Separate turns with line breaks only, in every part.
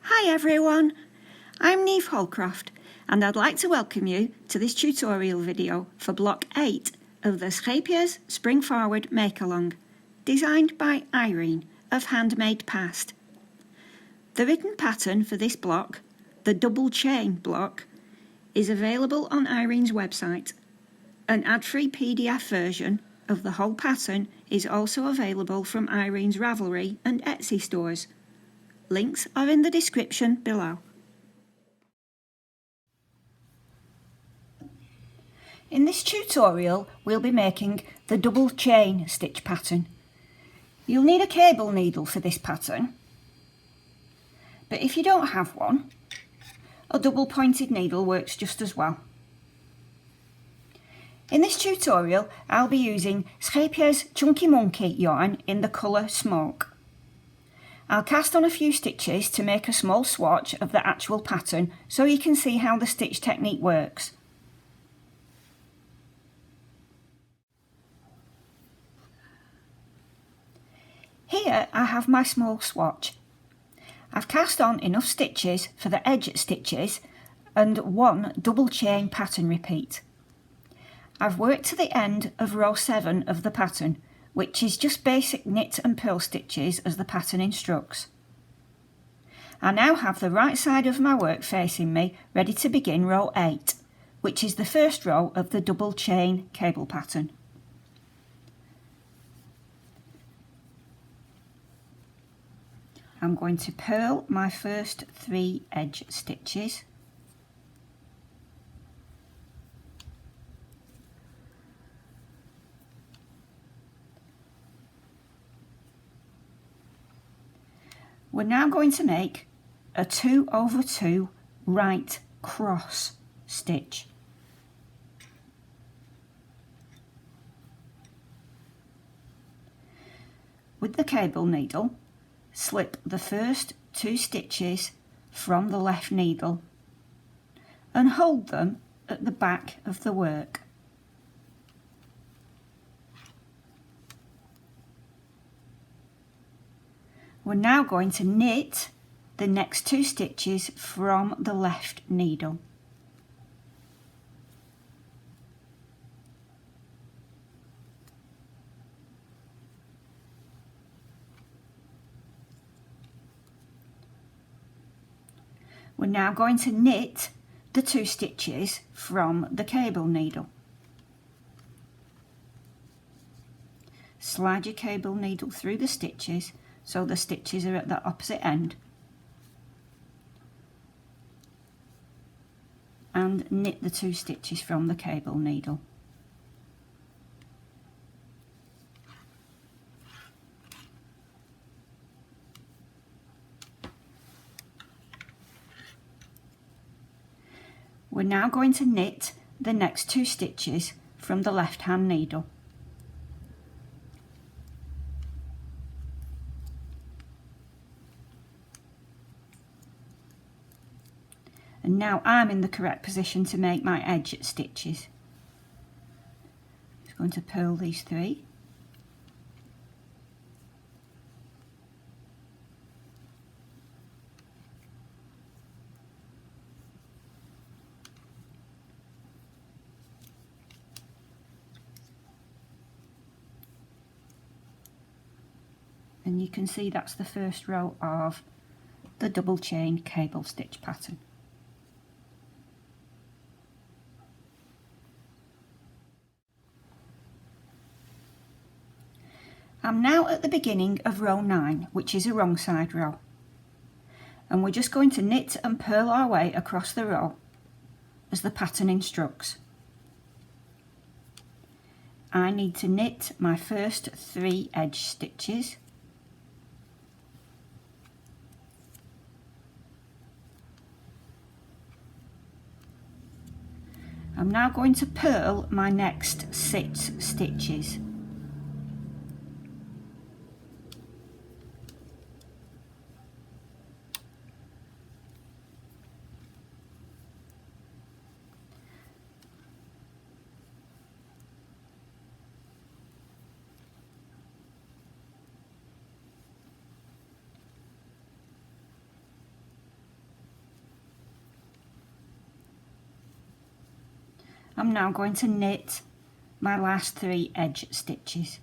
Hi everyone, I'm Neve Holcroft and I'd like to welcome you to this tutorial video for Block 8 of the Scheepjes Spring Forward Make-Along, designed by Irene of Handmade Past. The written pattern for this block, the double chain block, is available on Irene's website. An ad-free PDF version of the whole pattern is also available from Irene's Ravelry and Etsy stores. Links are in the description below. In this tutorial, we'll be making the double chain stitch pattern. You'll need a cable needle for this pattern, but if you don't have one, a double pointed needle works just as well. In this tutorial, I'll be using Scheepjes Chunky Monkey yarn in the colour Smoke. I'll cast on a few stitches to make a small swatch of the actual pattern so you can see how the stitch technique works. Here I have my small swatch. I've cast on enough stitches for the edge stitches and one double chain pattern repeat. I've worked to the end of row 7 of the pattern, which is just basic knit and purl stitches as the pattern instructs. I now have the right side of my work facing me, ready to begin row 8, which is the first row of the double chain cable pattern. I'm going to purl my first 3 edge stitches. We're now going to make a 2/2 right cross stitch. With the cable needle, slip the first 2 stitches from the left needle and hold them at the back of the work. We're now going to knit the next 2 stitches from the left needle. We're now going to knit the 2 stitches from the cable needle. Slide your cable needle through the stitches so the stitches are at the opposite end, and knit the 2 stitches from the cable needle. We're now going to knit the next 2 stitches from the left hand needle. And now I'm in the correct position to make my edge stitches. Just going to purl these 3. And you can see that's the first row of the double chain cable stitch pattern. I'm now at the beginning of row 9, which is a wrong side row, and we're just going to knit and purl our way across the row as the pattern instructs. I need to knit my first 3 edge stitches, I'm now going to purl my next 6 stitches. I'm now going to knit my last 3 edge stitches.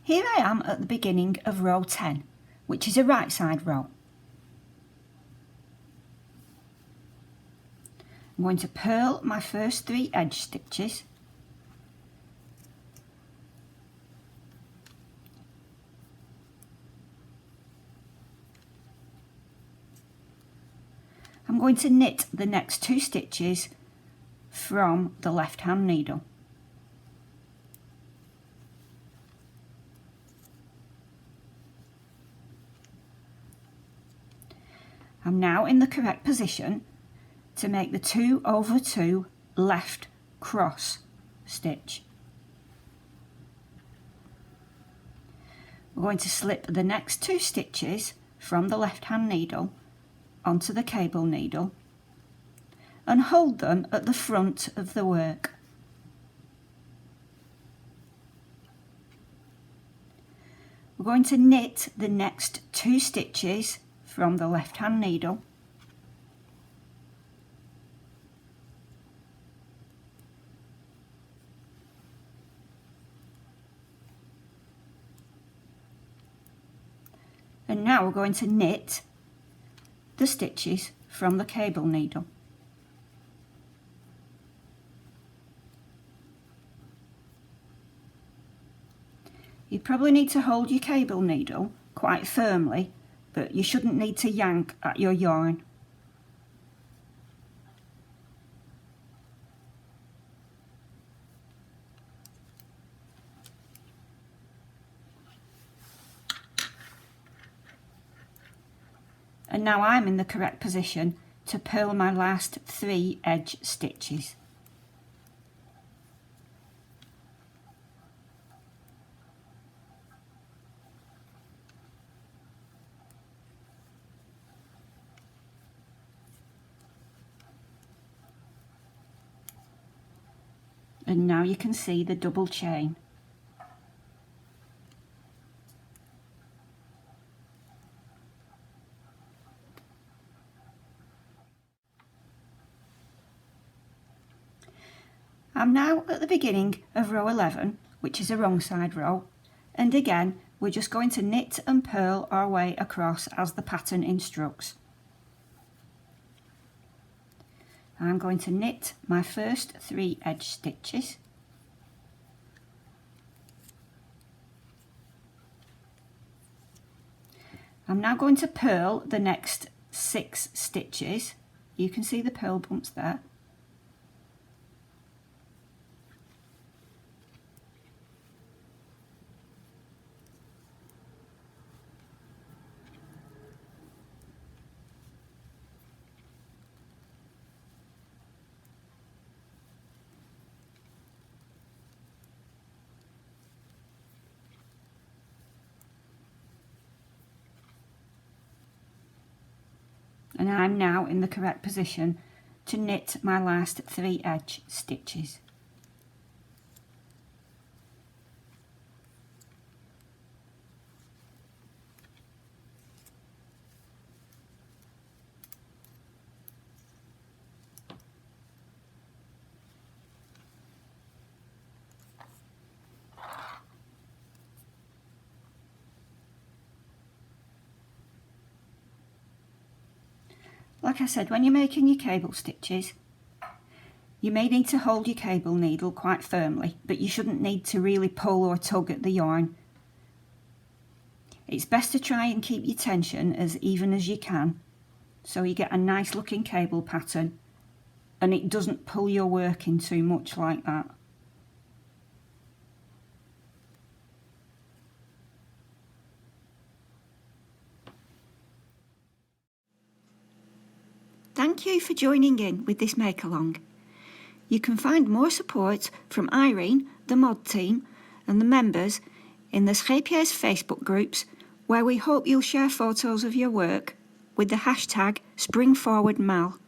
Here I am at the beginning of row 10, which is a right side row. I'm going to purl my first 3 edge stitches. I'm going to knit the next 2 stitches from the left hand needle. I'm now in the correct position to make the 2 over 2 left cross stitch. We're going to slip the next 2 stitches from the left hand needle onto the cable needle and hold them at the front of the work. We're going to knit the next 2 stitches from the left hand needle, and now we're going to knit the stitches from the cable needle. You probably need to hold your cable needle quite firmly, but you shouldn't need to yank at your yarn. And now I'm in the correct position to purl my last 3 edge stitches. And now you can see the double chain. I'm now at the beginning of row 11, which is a wrong side row, and again we're just going to knit and purl our way across as the pattern instructs. I'm going to knit my first 3 edge stitches. I'm now going to purl the next 6 stitches. You can see the purl bumps there. And I'm now in the correct position to knit my last 3 edge stitches. Like I said, when you're making your cable stitches, you may need to hold your cable needle quite firmly, but you shouldn't need to really pull or tug at the yarn. It's best to try and keep your tension as even as you can, so you get a nice looking cable pattern and it doesn't pull your work in too much like that. Thank you for joining in with this make along. You can find more support from Irene, the mod team, and the members in the Scheepjes Facebook groups, where we hope you'll share photos of your work with the hashtag SpringForwardMal.